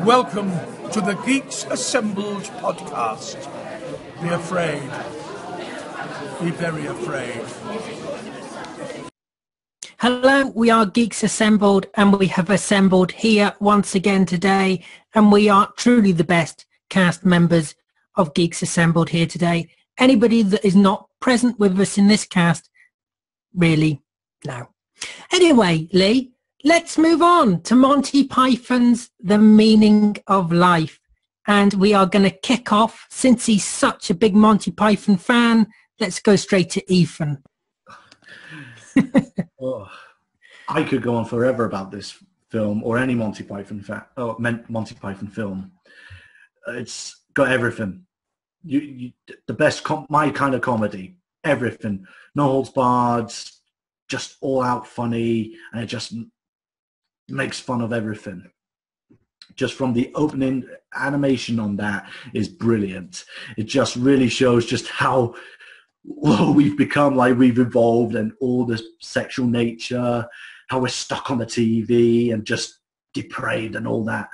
Welcome to the Geeks Assembled podcast. Be afraid. Be very afraid. Hello, we are Geeks Assembled, and we have assembled here once again today, and we are truly the best cast members of Geeks Assembled here today. Anybody that is not present with us in this cast, really, no. Anyway, Lee, let's move on to Monty Python's The Meaning of Life. And we are going to kick off, since he's such a big Monty Python fan, let's go straight to Ethan. Oh, I could go on forever about this film or any Monty Python Monty Python film. It's got everything. The best, my kind of comedy. Everything. No holds barred. Just all out funny, and it just makes fun of everything. Just from the opening animation on that is brilliant. It just really shows just how low we've become, like we've evolved, and all the sexual nature, how we're stuck on the TV and just depraved and all that,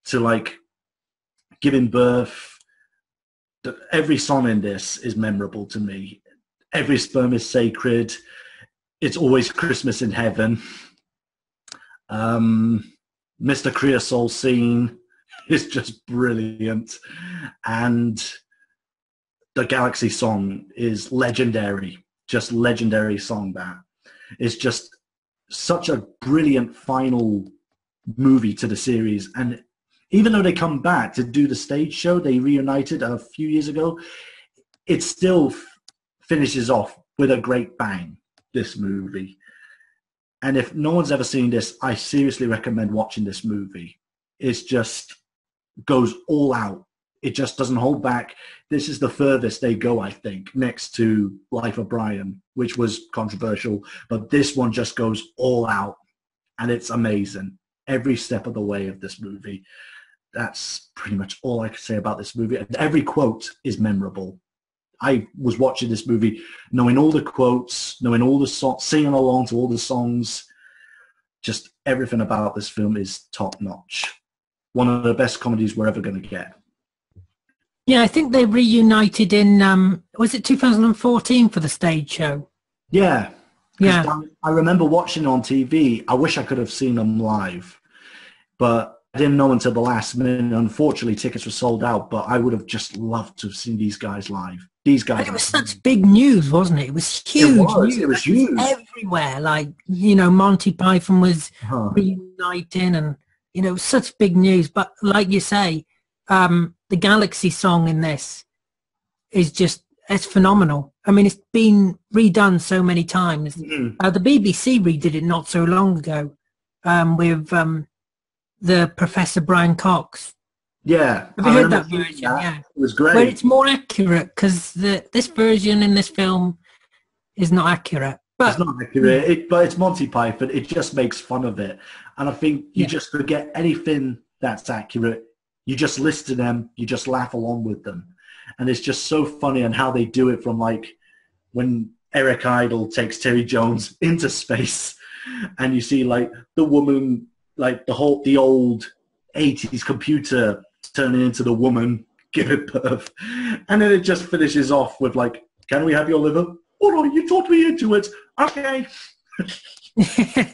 to like giving birth. Every song in this is memorable to me. Every sperm is sacred. It's always Christmas in heaven. Mr. Creosote scene is just brilliant, and the Galaxy song is legendary. Just legendary song. That is just such a brilliant final movie to the series. And even though they come back to do the stage show, they reunited a few years ago, it still finishes off with a great bang, this movie. And if no one's ever seen this, I seriously recommend watching this movie. It's just goes all out. It just doesn't hold back. This is the furthest they go, I think, next to Life of Brian, which was controversial. But this one just goes all out, and it's amazing. Every step of the way of this movie. That's pretty much all I can say about this movie. And every quote is memorable. I was watching this movie knowing all the quotes, knowing all the songs, singing along to all the songs. Just everything about this film is top-notch. One of the best comedies we're ever going to get. Yeah, I think they reunited in, was it 2014 for the stage show? Yeah. Yeah. I remember watching it on TV. I wish I could have seen them live, but I didn't know until the last minute. Unfortunately, tickets were sold out, but I would have just loved to have seen these guys live. These guys. And it was such big news, wasn't it? It was huge. It was huge. Everywhere. Like, Monty Python was reuniting, and, such big news. But like you say, the Galaxy song in this is just, it's phenomenal. I mean, it's been redone so many times. Mm-hmm. The BBC redid it not so long ago with the Professor Brian Cox. Yeah. Have you heard that version? Yeah. It was great. Where it's more accurate, because this version in this film is not accurate. But it's not accurate, but it's Monty Python. It just makes fun of it. And I think you just forget anything that's accurate. You just listen to them. You just laugh along with them. And it's just so funny, and how they do it, from like when Eric Idle takes Terry Jones into space, and you see like the woman, like the old 80s computer turning into the woman giving birth. And then it just finishes off with like, can we have your liver? Oh no, you talked me into it. Okay.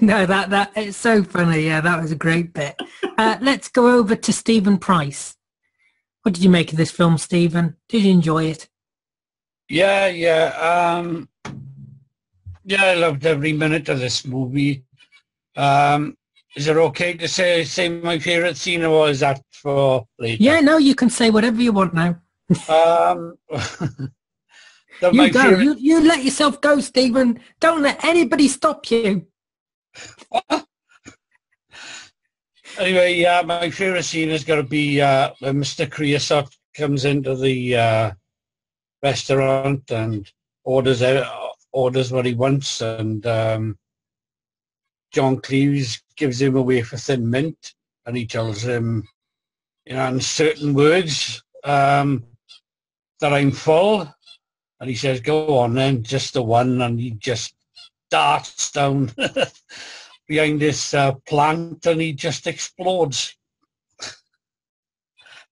No, that it's so funny. Yeah, that was a great bit. Let's go over to Stephen Price. What did you make of this film, Stephen? Did you enjoy it? Yeah. I loved every minute of this movie. Is it okay to say my favourite scene, or is that for later? Yeah, no, you can say whatever you want now. You go. You let yourself go, Stephen. Don't let anybody stop you. Anyway, my favourite scene is going to be when Mr. Creosote comes into the restaurant and orders what he wants, and John Cleese gives him away for thin mint, and he tells him, in certain words, that I'm full, and he says, go on then, just the one, and he just darts down behind this plant, and he just explodes.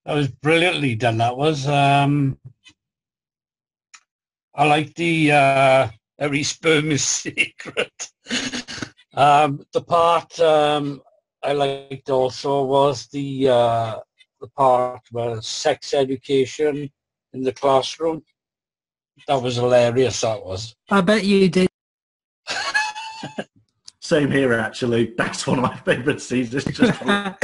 That was brilliantly done. That was. I like the every sperm is secret. The part I liked also was the part where sex education in the classroom. That was hilarious. That was. I bet you did. Same here, actually. That's one of my favourite scenes. It's just I'll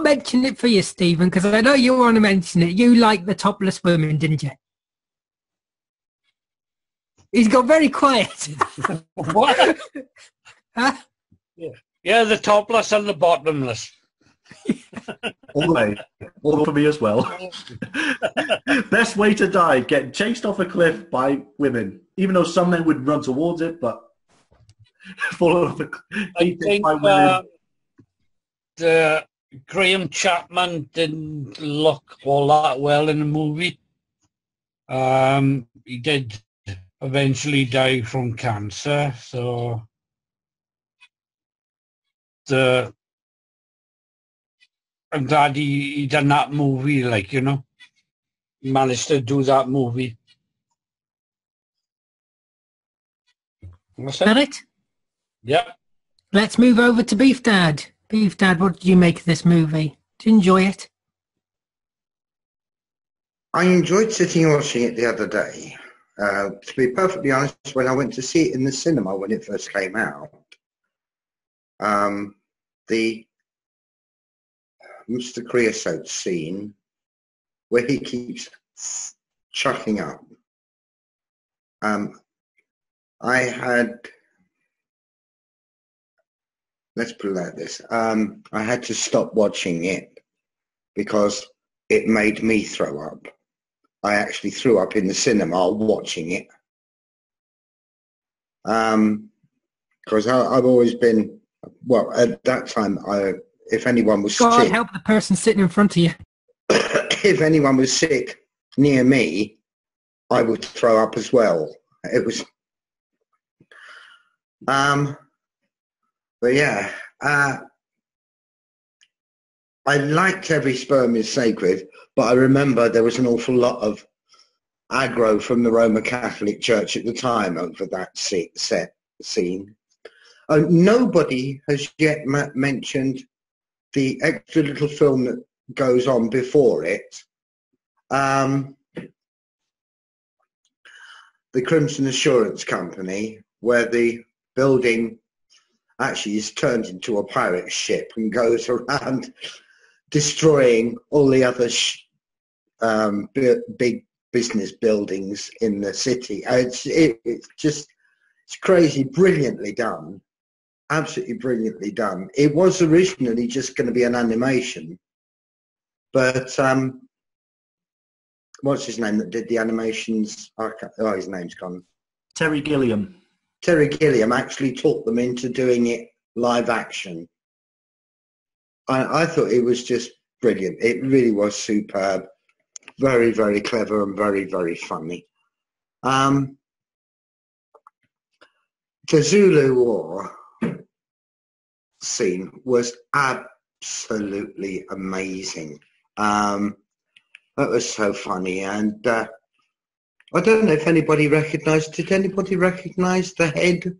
mention it for you, Stephen, because I know you want to mention it. You like the topless women, didn't you? He's got very quiet. What? Huh? Yeah, the topless and the bottomless. all for me as well. Best way to die: getting chased off a cliff by women. Even though some men would run towards it, but fall off a cliff. I think by women. the Graham Chapman didn't look all that well in the movie. He did eventually die from cancer, so I'm glad he done that movie, like, you know. He managed to do that movie. That's Got it? it? Yeah. Let's move over to Beef Dad. Beef Dad, what did you make of this movie? Did you enjoy it? I enjoyed sitting and watching it the other day. To be perfectly honest, when I went to see it in the cinema when it first came out, the Mr. Creosote scene where he keeps chucking up, I had, let's put it like this, I had to stop watching it because it made me throw up. I actually threw up in the cinema watching it. Because I've always been, well, at that time, if anyone was God sick, help the person sitting in front of you. if anyone was sick near me, I would throw up as well. It was, but yeah, I liked Every Sperm is Sacred, but I remember there was an awful lot of aggro from the Roman Catholic Church at the time over that scene. Nobody has yet mentioned the extra little film that goes on before it. The Crimson Assurance Company, where the building actually is turned into a pirate ship and goes around destroying all the other big business buildings in the city. It's crazy, brilliantly done, absolutely brilliantly done. It was originally just going to be an animation, but what's his name that did the animations? Oh, his name's gone. Terry Gilliam. Terry Gilliam actually talked them into doing it live action. I thought it was just brilliant. It really was superb. Very, very clever and very, very funny. The Zulu War scene was absolutely amazing. That was so funny. And I don't know if anybody recognised, did anybody recognise the head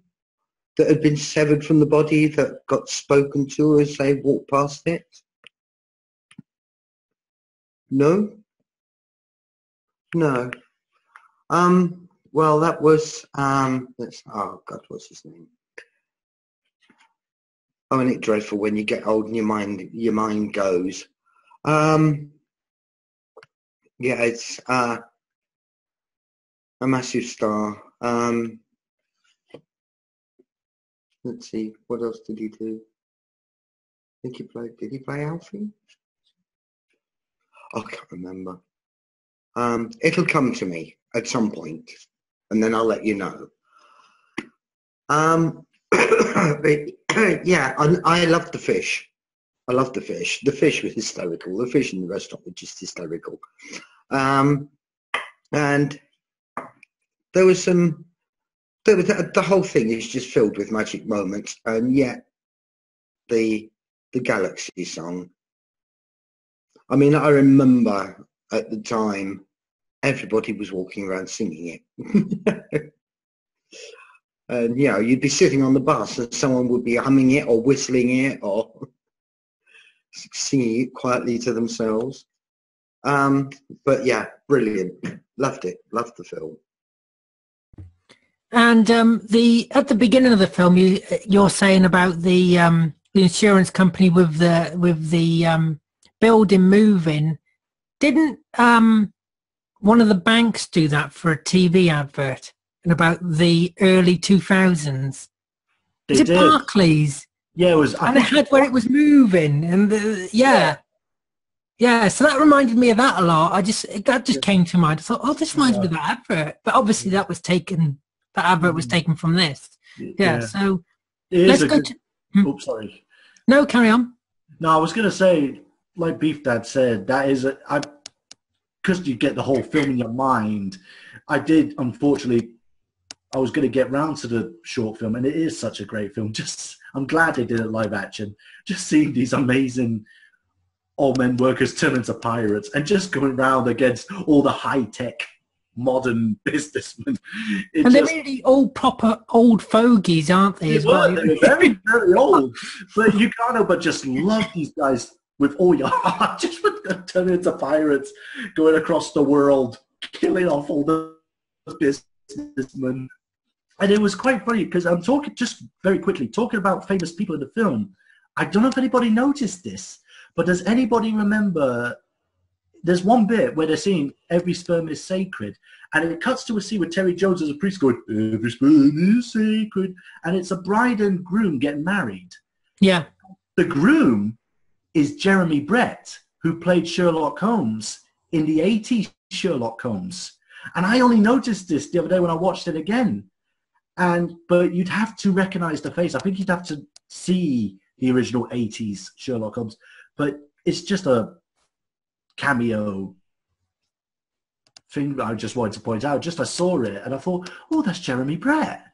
that had been severed from the body that got spoken to as they walked past it? No? No. Well, that was, oh God, what's his name? Oh, isn't it dreadful when you get old and your mind goes. Yeah, it's a massive star. Let's see, what else did he do? I think did he play Alfie? I can't remember. It'll come to me at some point, and then I'll let you know. But, yeah, I love the fish. I love the fish. The fish was hysterical. The fish in the restaurant were just hysterical. And there was some. The whole thing is just filled with magic moments, and yet the Galaxy song. I mean, I remember at the time, everybody was walking around singing it. And, you know, you'd be sitting on the bus and someone would be humming it or whistling it or singing it quietly to themselves. But yeah, brilliant. Loved it. Loved the film. And at the beginning of the film, you're saying about the insurance company with the building moving. Didn't one of the banks do that for a TV advert in about the early 2000s? Was it Barclays? Yeah, it was. And it had where it was moving, and yeah. So that reminded me of that a lot. That just came to mind. I thought, oh, this reminds me of that advert. But obviously, that was taken. That advert was taken from this. Yeah. So let's go to. Oops, sorry. No, carry on. No, I was going to say, like Beef Dad said, that is because you get the whole film in your mind. I did, unfortunately. I was going to get round to the short film, and it is such a great film. I'm glad they did it live action. Just seeing these amazing old men workers turn into pirates and just going around against all the high-tech modern businessmen. And they're really all proper old fogies, aren't they? They were very, very old. But you can't help but just love these guys with all your heart. Just turning into pirates, going across the world, killing off all the businessmen. And it was quite funny because I'm talking just very quickly, talking about famous people in the film. I don't know if anybody noticed this, but does anybody remember, there's one bit where they're saying every sperm is sacred, and it cuts to a scene with Terry Jones as a priest going, every sperm is sacred, and it's a bride and groom getting married. Yeah. The groom is Jeremy Brett, who played Sherlock Holmes in the 80s Sherlock Holmes. And I only noticed this the other day when I watched it again. But you'd have to recognize the face. I think you'd have to see the original 80s Sherlock Holmes. But it's just a cameo thing I just wanted to point out. Just I saw it and I thought, oh, that's Jeremy Brett.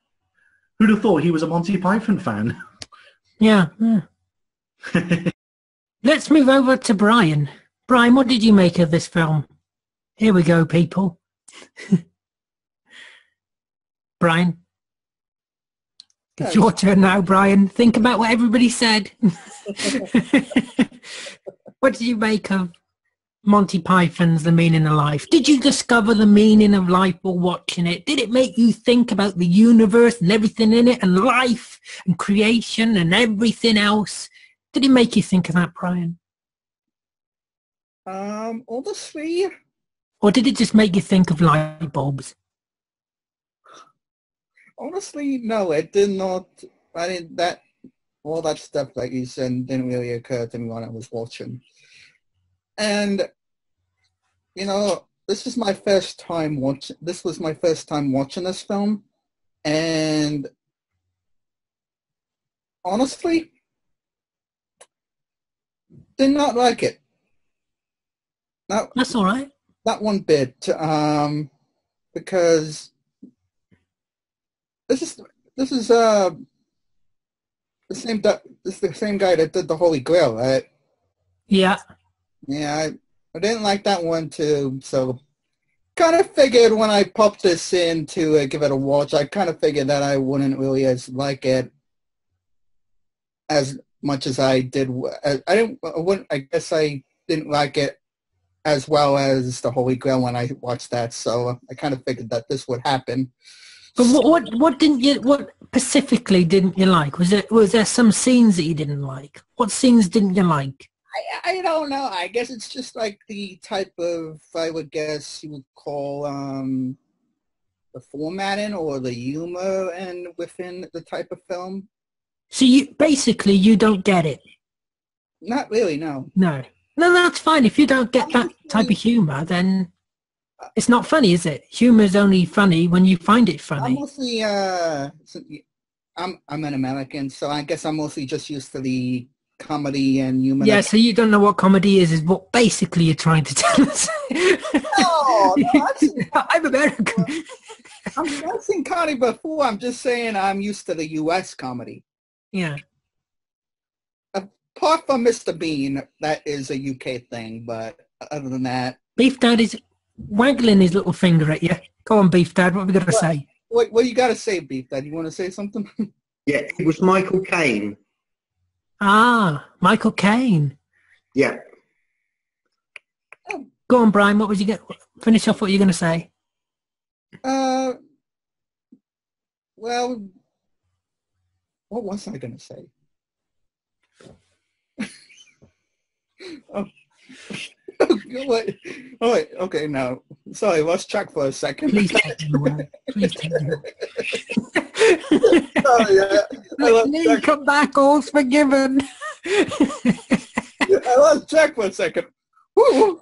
Who'd have thought he was a Monty Python fan? Yeah. Let's move over to Brian. Brian, what did you make of this film? Here we go, people. Brian? It's your turn now, Brian. Think about what everybody said. What did you make of Monty Python's The Meaning of Life? Did you discover the meaning of life while watching it? Did it make you think about the universe and everything in it and life and creation and everything else? Did it make you think of that, Brian? Honestly. Or did it just make you think of light bulbs? Honestly, no, it did not. All that stuff that you said didn't really occur to me when I was watching. And, you know, this was my first time watching this film. And honestly, did not like it. No, that's all right. Not one bit. Because this is the same guy that did the Holy Grail, right? Yeah. Yeah, I didn't like that one too. So, kind of figured when I popped this in to give it a watch, I kind of figured that I wouldn't really like it as much as I did. I guess I didn't like it as well as the Holy Grail when I watched that. So I kind of figured that this would happen. But what specifically didn't you like? Was there some scenes that you didn't like? What scenes didn't you like? I don't know. I guess it's just like the type of, I would guess you would call the formatting or the humor and within the type of film. So you don't get it? Not really, no. No, that's fine. If you don't get that type of humor, then it's not funny, is it? Humor is only funny when you find it funny. I'm mostly, I'm an American, so I guess I'm mostly just used to the comedy and humor. Yeah, so you don't know what comedy is what basically you're trying to tell us. No, I'm American. I've seen comedy before. I'm just saying I'm used to the U.S. comedy. Yeah. apart from Mr. Bean, that is a UK thing, but other than that... Beef Dad is waggling his little finger at you. Go on, Beef Dad, what have we got to say? What you got to say, Beef Dad? You want to say something? Yeah, it was Michael Caine. Ah, Michael Caine. Yeah. Go on, Brian, what was you finish off what you're going to say? Well, what was I going to say? Oh. Wait. Oh, wait. Okay, no. Sorry, let's check for a second. Please take it away. Please take it away. Sorry, Come back, all's forgiven. Let's check for a second. Woo.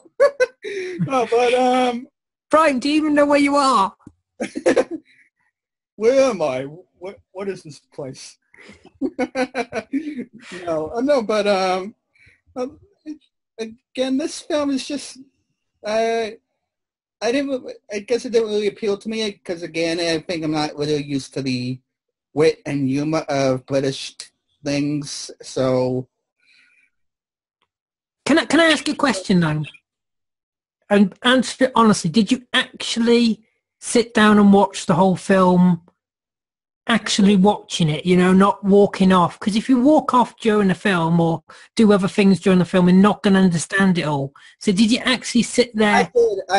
No, but Brian, do you even know where you are? Where am I? What is this place? No, but again, this film is just I guess it didn't really appeal to me because again, I think I'm not really used to the wit and humor of British things. So, can I ask you a question though? And answer it honestly. Did you actually sit down and watch the whole film? Actually watching it, not walking off. Because if you walk off during the film or do other things during the film, you're not going to understand it all. So did you actually sit there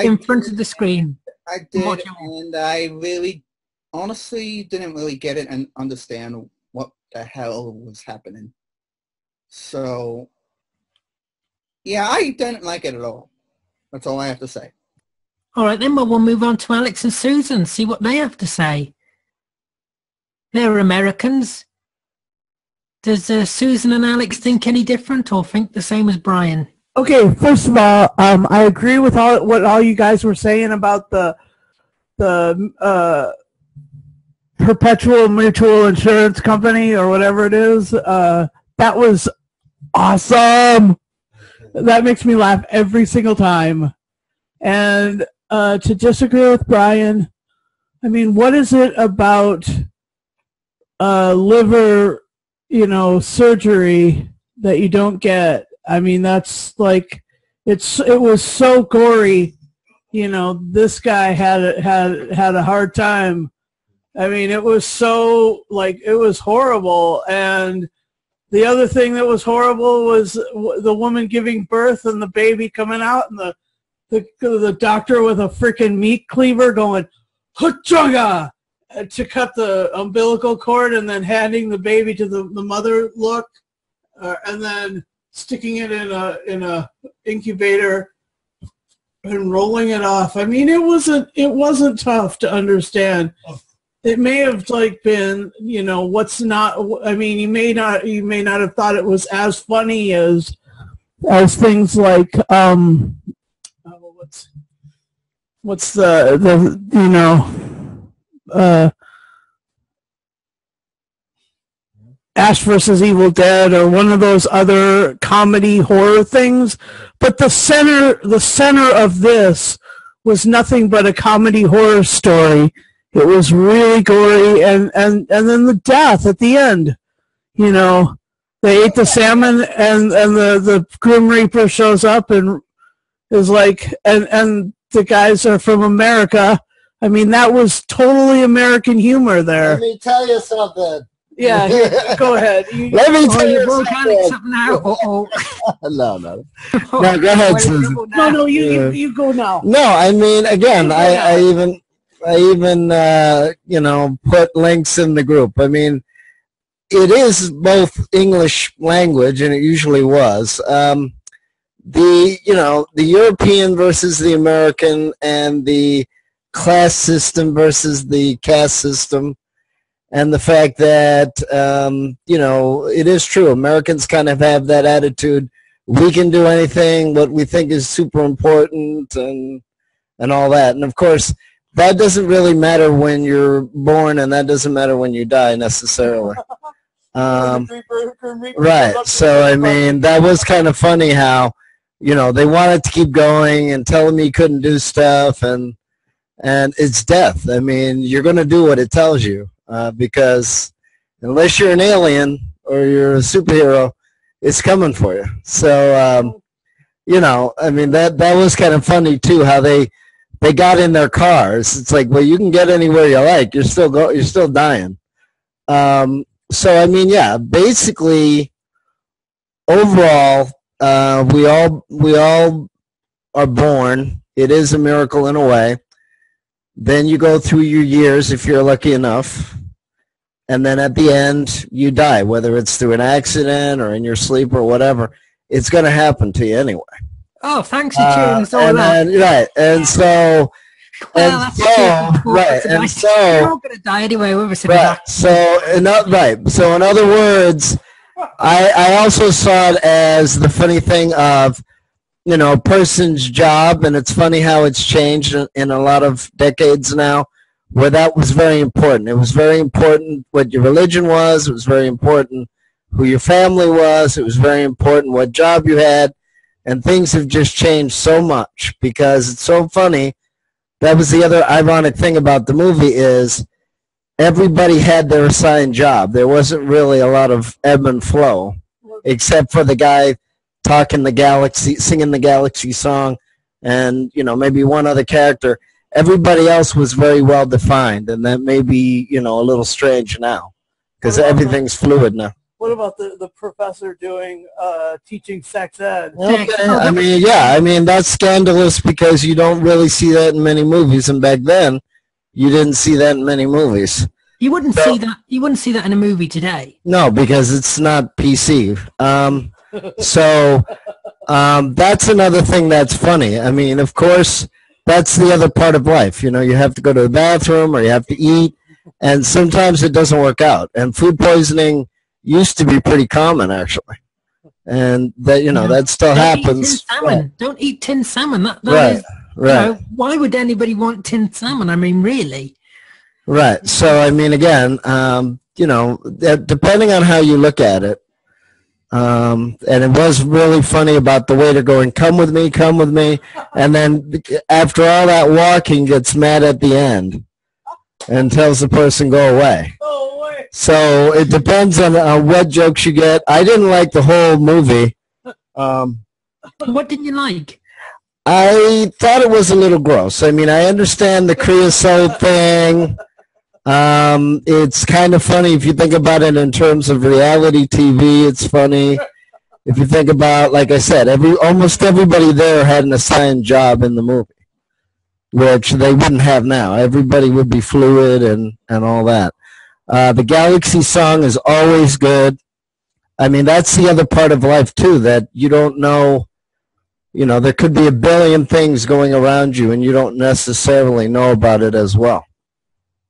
in front of the screen? I did, and I really, honestly, didn't really get it and understand what the hell was happening. So, yeah, I didn't like it at all. That's all I have to say. All right, then we'll move on to Alex and Susan, see what they have to say. They're Americans. Does Susan and Alex think any different or think the same as Brian? Okay, first of all, I agree with what all you guys were saying about the Perpetual Mutual Insurance Company or whatever it is. That was awesome. That makes me laugh every single time. And to disagree with Brian, I mean, what is it about liver, surgery that you don't get? I mean, that's like, it was so gory. This guy had a hard time. I mean, it was so, it was horrible. And the other thing that was horrible was the woman giving birth and the baby coming out and the doctor with a freaking meat cleaver going, "Huchaga!" to cut the umbilical cord and then handing the baby to the mother and then sticking it in a incubator and rolling it off. I mean, it wasn't tough to understand. It may have been, what's not, I mean, you may not have thought it was as funny as things like what's the Ash versus Evil Dead or one of those other comedy horror things, but the center of this was nothing but a comedy horror story. It was really gory, and then the death at the end. They ate the salmon, and the Grim Reaper shows up and is like, and the guys are from America. I mean, that was totally American humor there. Let me tell you something. Yeah, go ahead. Let me tell you something now. No. No, go ahead, Susan. No, you go now. No, I mean, again, I even put links in the group. I mean, it is both English language, and it usually was. The European versus the American, and the class system versus the caste system, and the fact that it is true. Americans kind of have that attitude. We can do anything. What we think is super important, and all that. And of course, that doesn't really matter when you're born, and that doesn't matter when you die necessarily. Right. So, I mean, that was kind of funny how, they wanted to keep going and telling me you couldn't do stuff, and it's death. I mean, you're going to do what it tells you, because unless you're an alien or you're a superhero, it's coming for you. So, you know, I mean, that was kind of funny too, how they got in their cars. It's like, well, you can get anywhere you like. You're still dying. So, I mean, yeah, basically, overall, we all are born. It is a miracle in a way. Then you go through your years if you're lucky enough. And then at the end, you die, whether it's through an accident or in your sleep or whatever. It's going to happen to you anyway. Oh, thanks for cheering us all up. Right, and so... Well, that's right, and nice. so We're all going to die anyway. right. So, in other words, I also saw it as the funny thing of, you know, a person's job, and it's funny how it's changed in a lot of decades now, where that was very important. It was very important what your religion was. It was very important who your family was. It was very important what job you had, and things have just changed so much because it's so funny. That was the other ironic thing about the movie is everybody had their assigned job. There wasn't really a lot of ebb and flow, except for the guy talking the galaxy, singing the galaxy song, and, you know, maybe one other character. Everybody else was very well defined, and that may be, you know, a little strange now because everything's fluid now. What about the professor doing teaching sex ed? Okay. I mean, yeah, I mean, that's scandalous because you don't really see that in many movies, and back then you didn't see that in many movies. You wouldn't see that. You wouldn't see that in a movie today. No, because it's not PC. So that's another thing that's funny. I mean, of course, that's the other part of life. You know, you have to go to the bathroom or you have to eat, and sometimes it doesn't work out. And food poisoning used to be pretty common, actually, and that, you know, that still happens. Don't eat tinned salmon. That Right. is, you know, why would anybody want tinned salmon? I mean, really. Right. So, I mean, again, you know, depending on how you look at it, and it was really funny about the waiter going, come with me, and then after all that walking, gets mad at the end and tells the person, go away. So it depends on what jokes you get. I didn't like the whole movie. What didn't you like? I thought it was a little gross. I mean, I understand the creosote thing. It's kind of funny if you think about it in terms of reality TV. It's funny. If you think about, like I said, almost everybody there had an assigned job in the movie, which they wouldn't have now. Everybody would be fluid and all that. The Galaxy song is always good. I mean, that's the other part of life, too, that you don't know. You know, there could be a billion things going around you, and you don't necessarily know about it as well.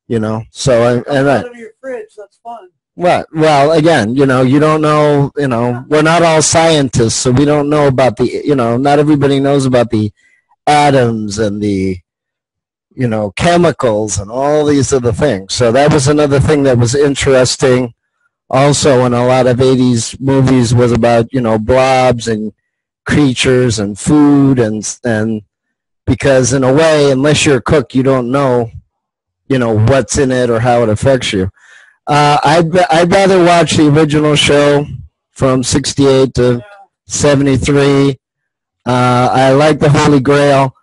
You know, so and out of your fridge, that's fun. Right. Well, again, you know, you don't know. You know, we're not all scientists, so we don't know about the. You know, not everybody knows about the atoms and the, you know, chemicals and all these other things. So that was another thing that was interesting. Also, in a lot of '80s movies, was about, you know, blobs and creatures and food and because in a way, unless you're a cook, you don't know, you know, what's in it or how it affects you. I'd rather watch the original show from '68 to '73. I like the Holy Grail,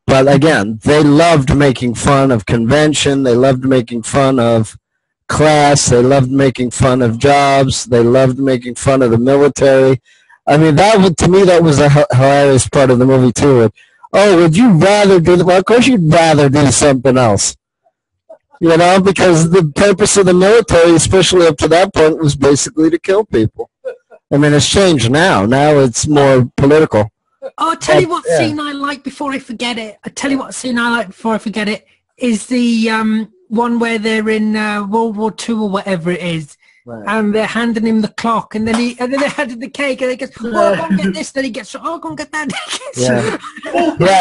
but again, they loved making fun of convention. They loved making fun of class. They loved making fun of jobs. They loved making fun of the military. I mean, to me, that was a hilarious part of the movie, too. Oh, would you rather do that? Well, of course you'd rather do something else. You know, because the purpose of the military, especially up to that point, was basically to kill people. I mean, it's changed now. Now it's more political. Oh, I'll tell you what scene I like before I forget it. Is the one where they're in World War II or whatever it is. Right. And they're handing him the clock, and then they're handing the cake, and he goes, "Oh, go and get this." Then he gets, "Oh, go and get that." Yeah,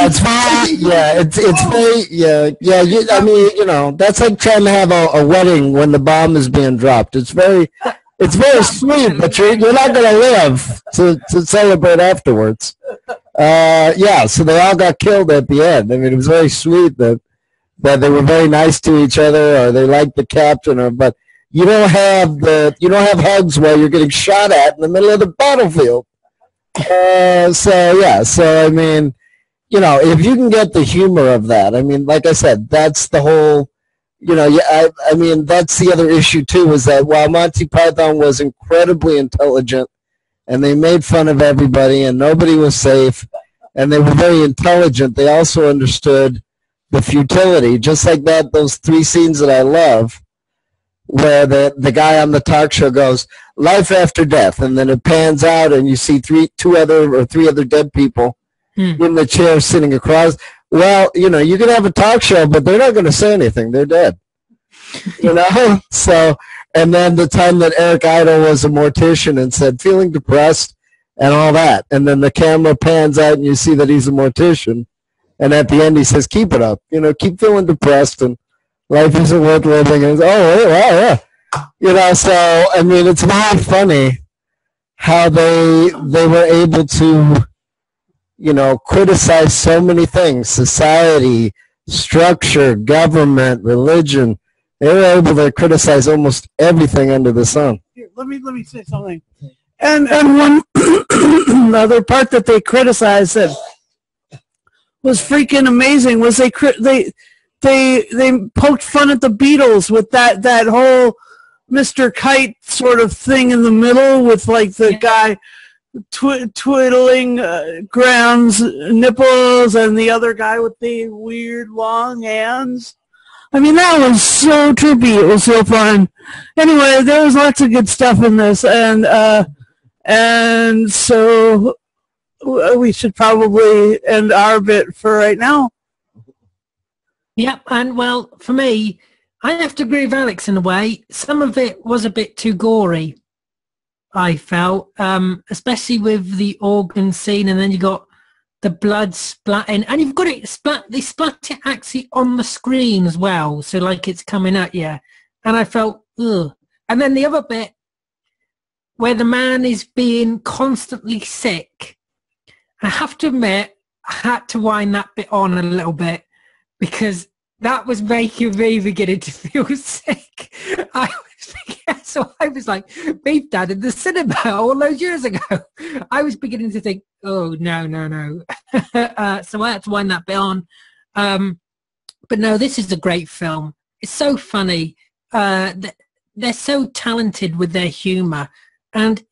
it's very, it's very, I mean, you know, that's like trying to have a wedding when the bomb is being dropped. It's very sweet, but you're not going to live to celebrate afterwards. So they all got killed at the end. I mean, it was very sweet that they were very nice to each other, or they liked the captain, but you don't have hugs while you're getting shot at in the middle of the battlefield. So I mean, if you can get the humor of that, I mean, like I said, that's the whole. I mean, that's the other issue too, is that while Monty Python was incredibly intelligent, and they made fun of everybody, and nobody was safe, and they were very intelligent, they also understood the futility, just like that. Those 3 scenes that I love, where the guy on the talk show goes, "Life after death," and then it pans out, and you see three other dead people in the chair sitting across. Well, you can have a talk show, but they're not going to say anything. They're dead. So, and then the time that Eric Idle was a mortician and said, "Feeling depressed," and all that. And then the camera pans out and you see that he's a mortician. And at the end he says, "Keep it up. Keep feeling depressed and life isn't worth living." And yeah. So, I mean, it's very funny how they were able to, criticize so many things: society, structure, government, religion. They were able to criticize almost everything under the sun. Here, let me say something. And one another part that they criticized that was freaking amazing was they poked fun at the Beatles with that whole Mr. Kite sort of thing in the middle with like the guy twiddling Graham's nipples and the other guy with the weird long hands. I mean, that was so trippy. It was so fun. Anyway, there was lots of good stuff in this, and so we should probably end our bit for right now. Yep, and well, for me, I have to agree with Alex in a way. Some of it was a bit too gory, I felt, especially with the organ scene, and then you got the blood splatting, and you've got they splat it actually on the screen as well, so like it's coming at you. And I felt, ugh. And then the other bit, where the man is being constantly sick, I have to admit, I had to wind that bit on a little bit, because that was making me beginning to feel sick. So I was like, Beef Dad in the cinema all those years ago. I was beginning to think, oh, no. So I had to wind that bit on. But no, this is a great film. It's so funny. They're so talented with their humor. And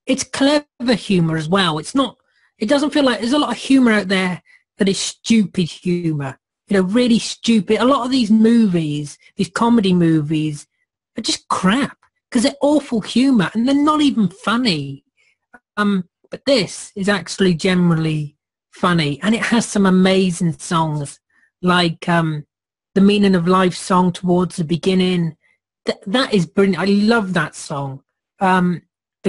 it's clever humor as well. It doesn't feel like there's a lot of humor out there that is stupid humor. Really stupid. A lot of these movies, these comedy movies, are just crap because they're awful humor and they're not even funny. But this is actually generally funny, and it has some amazing songs like the Meaning of Life song towards the beginning. That is brilliant. I love that song. The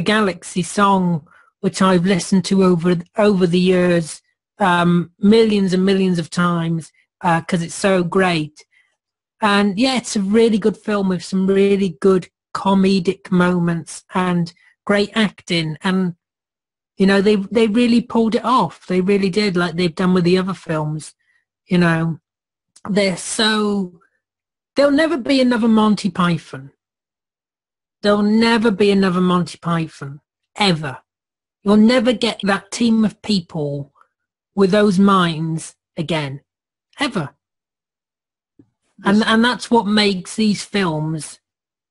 Galaxy song, which I've listened to over the years millions and millions of times because it's so great. And yeah, it's a really good film with some really good comedic moments and great acting. And, they really pulled it off. They really did, like they've done with the other films. There'll never be another Monty Python. There'll never be another Monty Python, ever. You'll never get that team of people with those minds again, ever. And that's what makes these films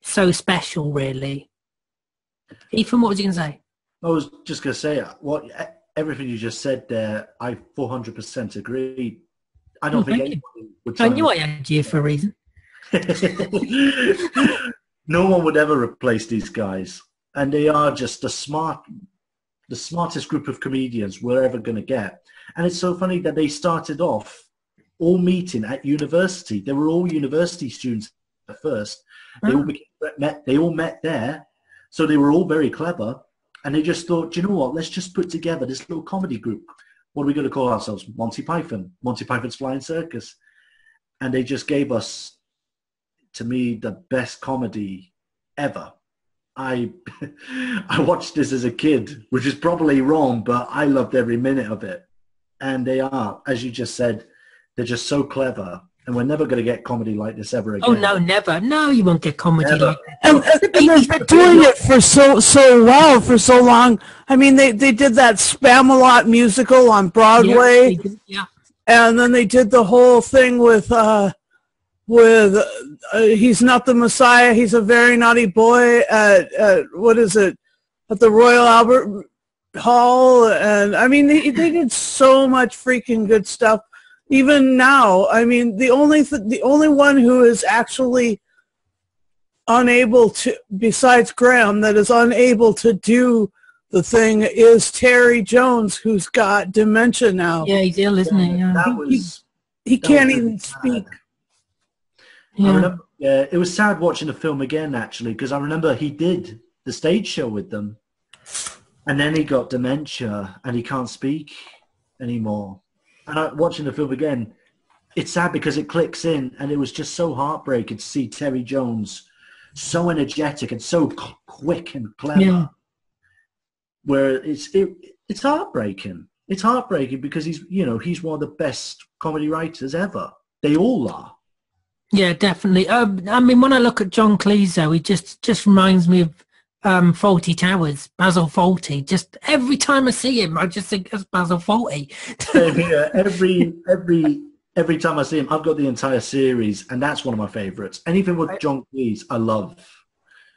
so special, really. Ethan, what was you going to say? I was just going to say, everything you just said there, I 400% agree. I don't think anybody would. I knew I had you for a reason. No one would ever replace these guys. And they are just the smartest group of comedians we're ever going to get. And it's so funny that they started off all meeting at university. They were all university students at first. They all met there. So they were all very clever. And they just thought, you know what, let's just put together this little comedy group. What are we going to call ourselves? Monty Python. Monty Python's Flying Circus. And they just gave us, to me, the best comedy ever. I watched this as a kid, which is probably wrong, but I loved every minute of it. And they are, as you just said, they're just so clever. and we're never going to get comedy like this ever again. Oh no, never. No, you won't get comedy Never. like that. And they've been doing it for so long. I mean, they did that Spam-A-Lot musical on Broadway, Yeah. and then they did the whole thing with He's Not the Messiah, He's a Very Naughty Boy at what is it, at the Royal Albert Hall. And I mean, they did so much freaking good stuff. Even now, I mean, the only one who is actually unable to, besides Graham, that is unable to do the thing is Terry Jones, who's got dementia now. Yeah, he's ill, isn't he? Yeah. He can't even speak. I remember, it was sad watching the film again, actually, because I remember he did the stage show with them, and then he got dementia, and he can't speak anymore. And watching the film again, it's sad because it clicks in, and it was just so heartbreaking to see Terry Jones so energetic and so quick and clever. Yeah. Where it's heartbreaking. It's heartbreaking because he's one of the best comedy writers ever. They all are. Yeah, definitely. I mean, when I look at John Cleese, though, he just reminds me of Fawlty Towers, Basil Fawlty. Just every time I see him, I just think that's Basil Fawlty. Yeah, every time I see him, I've got the entire series, and that's one of my favorites. Anything with John Cleese, I love.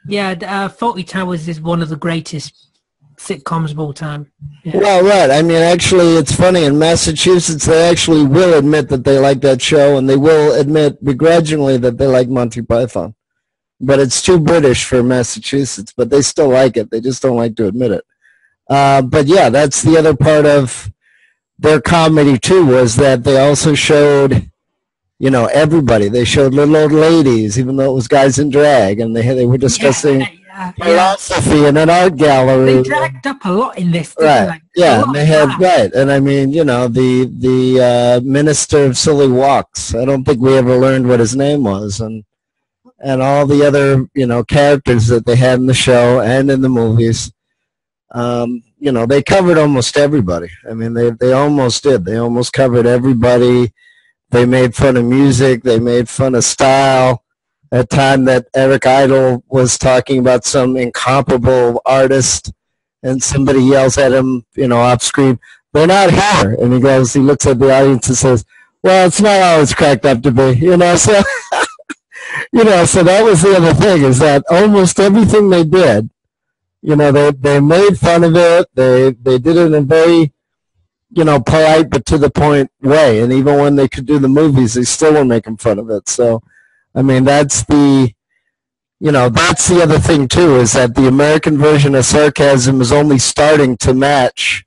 Yeah, Fawlty Towers is one of the greatest sitcoms of all time. Yeah. Well, right. I mean, actually, it's funny. In Massachusetts, they actually will admit that they like that show, and they will admit begrudgingly that they like Monty Python. But it's too British for Massachusetts, but they still like it. They just don't like to admit it. But yeah, that's the other part of their comedy, too, was that they also showed, everybody. They showed little old ladies, even though it was guys in drag, and they were discussing philosophy in an art gallery. They dragged up a lot in this, right? Yeah, and they had and I mean, the Minister of Silly Walks. I don't think we ever learned what his name was, and all the other characters that they had in the show and in the movies. They covered almost everybody. I mean, they almost did. They almost covered everybody. They made fun of music. They made fun of style. At time that Eric Idle was talking about some incomparable artist, and somebody yells at him, off screen, "They're not here." And he looks at the audience and says, "Well, it's not always cracked up to be," So, so that was the other thing, is that almost everything they did, they made fun of it. They did it in a very, polite but to the point way. And even when they could do the movies, they still were making fun of it. So, I mean, that's the other thing, too, is that the American version of sarcasm is only starting to match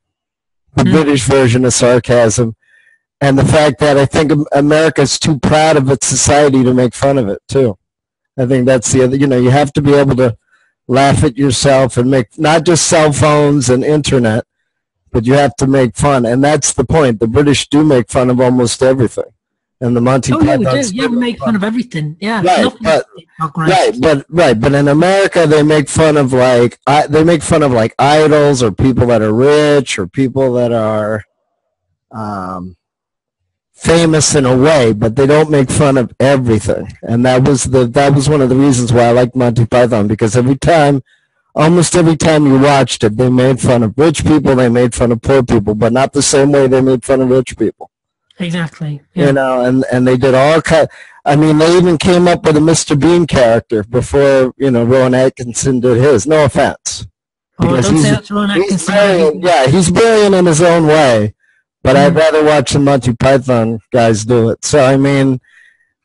the British version of sarcasm. And the fact that I think America's too proud of its society to make fun of it, too. I think that's the other, you have to be able to laugh at yourself and make not just cell phones and internet, but you have to make fun. And that's the point. The British do make fun of almost everything. And the Monty Python. Yeah, we make fun of everything. Yeah, right. But in America, they make fun of idols or people that are rich or people that are famous in a way, but they don't make fun of everything. And that was one of the reasons why I liked Monty Python, because almost every time you watched it, they made fun of rich people, they made fun of poor people, but not the same way they made fun of rich people. Exactly. Yeah. And they did all kind. I mean, they even came up with a Mr. Bean character before Rowan Atkinson did his. No offense. Oh, don't say that's Rowan Atkinson. He's brilliant in his own way, but I'd rather watch the Monty Python guys do it. So I mean,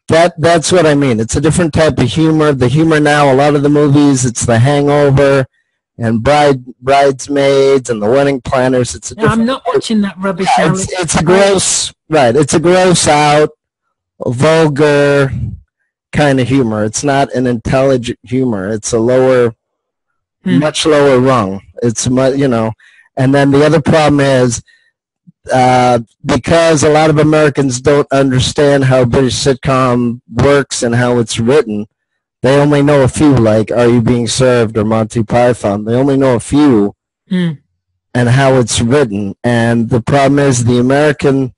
that's what I mean. It's a different type of humor. The humor now, a lot of the movies, it's The Hangover and Bridesmaids and The Wedding Planners. It's a different. I'm not watching that rubbish. It's a gross. Right, it's a gross out, vulgar kind of humor. It's not an intelligent humor. It's a much lower rung. It's and then the other problem is because a lot of Americans don't understand how British sitcom works and how it's written. They only know a few, like Are You Being Served or Monty Python. They only know a few and how it's written. And the problem is the American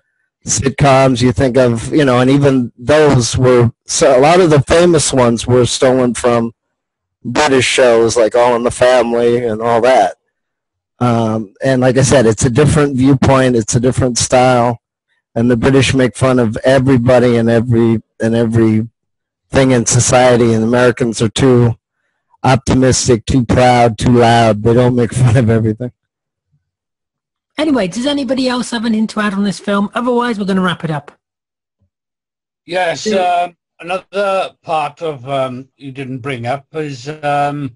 sitcoms. You think of, and even those were, so a lot of the famous ones were stolen from British shows like All in the Family and all that. And like I said, it's a different viewpoint, it's a different style, and the British make fun of everybody and everything in society, and Americans are too optimistic, too proud, too loud. They don't make fun of everything. Anyway, does anybody else have anything to add on this film? Otherwise, we're going to wrap it up. Yes, another part of you didn't bring up is the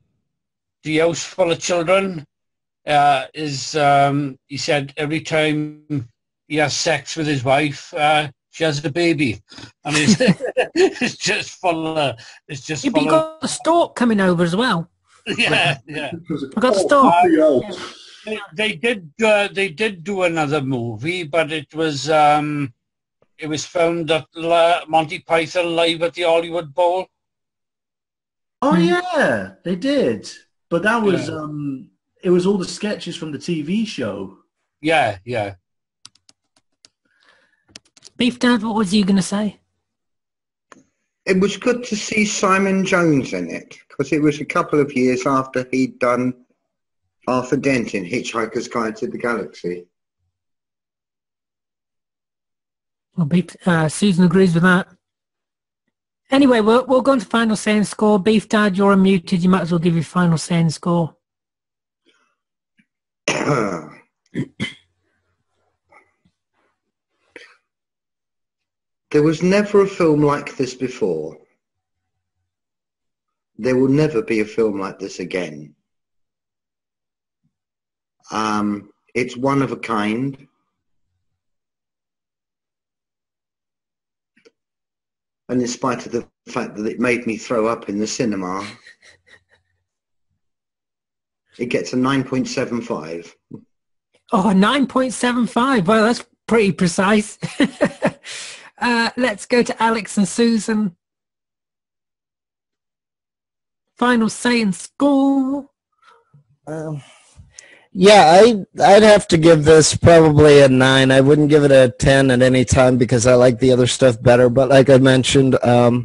house full of children. He said every time he has sex with his wife, she has a baby, and it's just full of. It's just. You've got the stork coming over as well. Yeah. I got the stork. They did do another movie, but it was filmed at Monty Python Live at the Hollywood Bowl. Oh yeah, they did. But that was it was all the sketches from the TV show. Yeah. Beef Dad, what was you going to say? It was good to see Simon Jones in it, because it was a couple of years after he'd done Arthur Dent in Hitchhiker's Guide to the Galaxy. Well, Susan agrees with that. Anyway, we'll go on to final say and score. Beef Dad, you're unmuted. You might as well give your final say and score. There was never a film like this before. There will never be a film like this again. It's one of a kind. And in spite of the fact that it made me throw up in the cinema, it gets a 9.75. Oh, 9.75. Well, that's pretty precise. Let's go to Alex and Susan. Final say and score. Yeah, I'd have to give this probably a 9. I wouldn't give it a 10 at any time because I like the other stuff better. But like I mentioned, a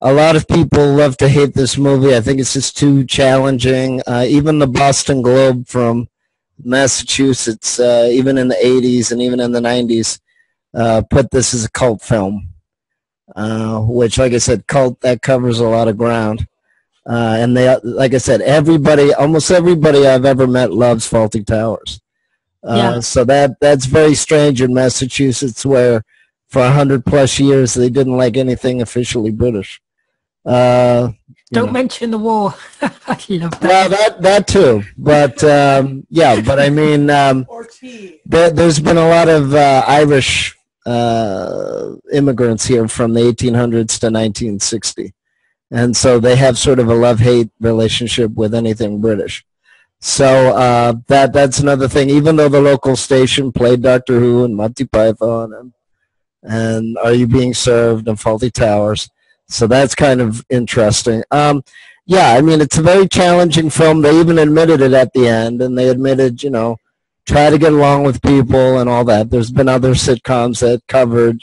lot of people love to hate this movie. I think it's just too challenging. Even the Boston Globe from Massachusetts, even in the 80s and even in the 90s, put this as a cult film, which, like I said, cult, that covers a lot of ground. And they, like I said, almost everybody I've ever met loves Fawlty Towers. So that's very strange in Massachusetts, where for 100+ years they didn't like anything officially British. Don't mention the war. I love that. Well, that too. But yeah, but I mean, there's been a lot of Irish immigrants here from the 1800s to 1960. And so they have sort of a love-hate relationship with anything British. So that's another thing. Even though the local station played Doctor Who and Monty Python and Are You Being Served and Fawlty Towers, so that's kind of interesting. Yeah, I mean, it's a very challenging film. They even admitted it at the end, and they admitted, try to get along with people and all that. There's been other sitcoms that covered,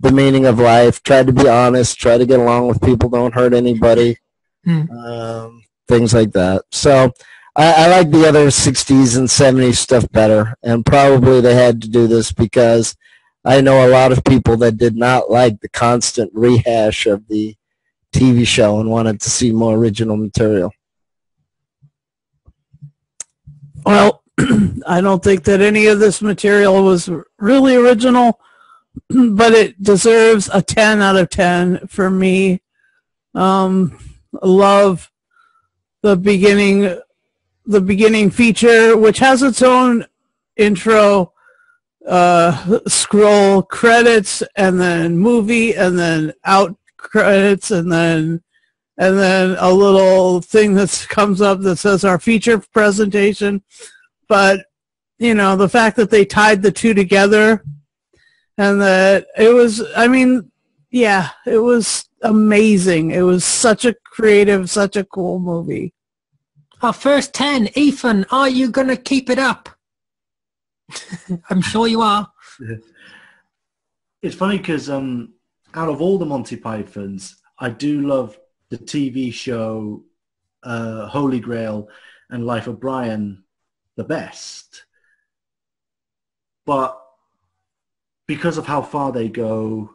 the meaning of life, try to be honest, try to get along with people, don't hurt anybody, things like that. So I like the other 60s and 70s stuff better, and probably they had to do this because I know a lot of people that did not like the constant rehash of the TV show and wanted to see more original material. Well, I don't think that any of this material was really original, but it deserves a 10 out of 10 for me. Love the beginning feature, which has its own intro, scroll credits, and then movie, and then out credits, and then a little thing that comes up that says our feature presentation. But the fact that they tied the two together, and that it was, it was amazing. It was such a creative, such a cool movie. Our first 10. Ethan, are you going to keep it up? I'm sure you are. it's funny because out of all the Monty Pythons, I do love the TV show Holy Grail and Life of Brian the best. But because of how far they go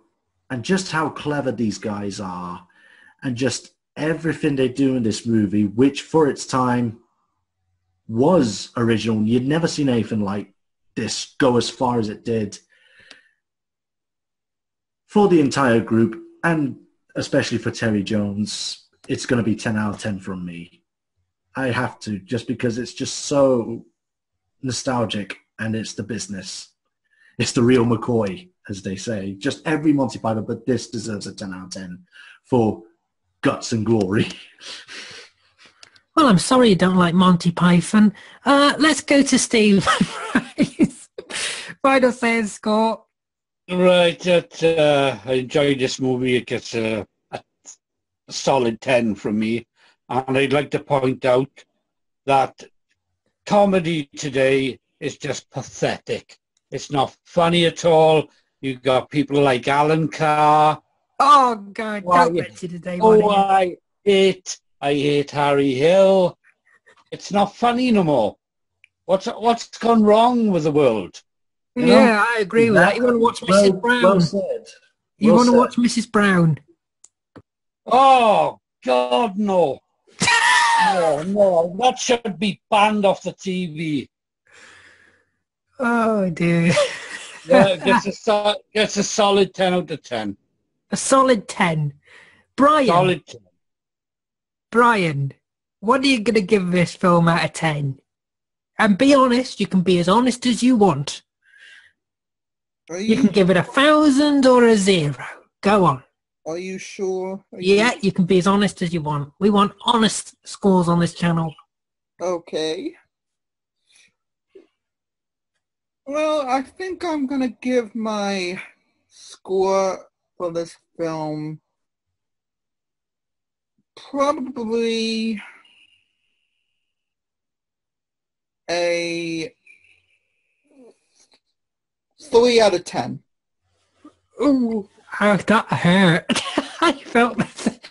and just how clever these guys are and just everything they do in this movie, which for its time was original. You'd never seen anything like this go as far as it did for the entire group, and especially for Terry Jones. It's going to be 10 out of 10 from me. I have to, just because it's just so nostalgic and it's the business. It's the real McCoy, as they say. Just every Monty Python, but this deserves a 10 out of 10 for guts and glory. Well, I'm sorry you don't like Monty Python. Let's go to Steve. Final say score. Right, I enjoyed this movie. It gets a solid 10 from me. And I'd like to point out that comedy today is just pathetic. It's not funny at all. You've got people like Alan Carr. Oh, God, don't mention today. I hate Harry Hill. It's not funny no more. What's gone wrong with the world? You know? Yeah, I agree with that. You want to watch Mrs. Brown? Well said. You want to watch Mrs. Brown? Oh, God, no. No, that should be banned off the TV. Oh, dear. Yeah, gets a solid 10 out of 10. A solid 10. Brian. Solid 10. Brian, what are you going to give this film out of 10? And be honest. You can be as honest as you want. You can give it 1,000 or a 0. Go on. Are you sure? You can be as honest as you want. We want honest scores on this channel. Okay. Well, I think I'm going to give my score for this film probably a 3 out of 10. Ooh, that hurt. I felt that.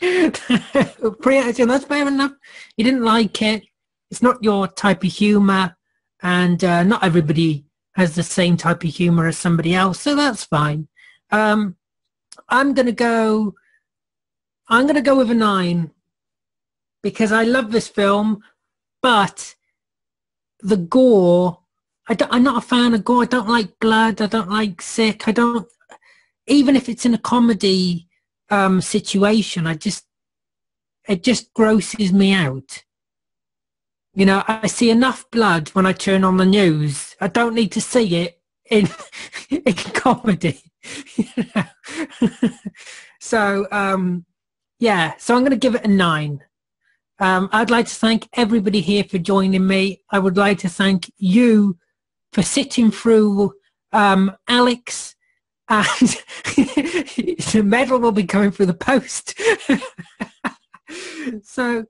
That's fair enough. You didn't like it. It's not your type of humour, and not everybody has the same type of humour as somebody else, so that's fine. I'm gonna go with a 9 because I love this film, but the gore. I'm not a fan of gore. I don't like blood. I don't like sick. Even if it's in a comedy situation, it just grosses me out. You know, I see enough blood when I turn on the news. I don't need to see it in comedy. You know? So I'm going to give it a 9. I'd like to thank everybody here for joining me. I would like to thank you for sitting through Alex, and the medal will be coming through the post. So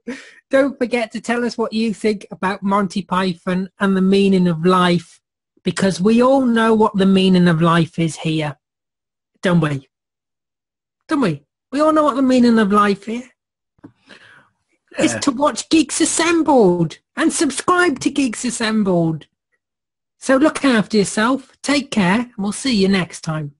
don't forget to tell us what you think about Monty Python and the meaning of life, because we all know what the meaning of life is here, don't we? Don't we? We all know what the meaning of life is. It's to watch Geeks Assembled and subscribe to Geeks Assembled. So look after yourself, take care, and we'll see you next time.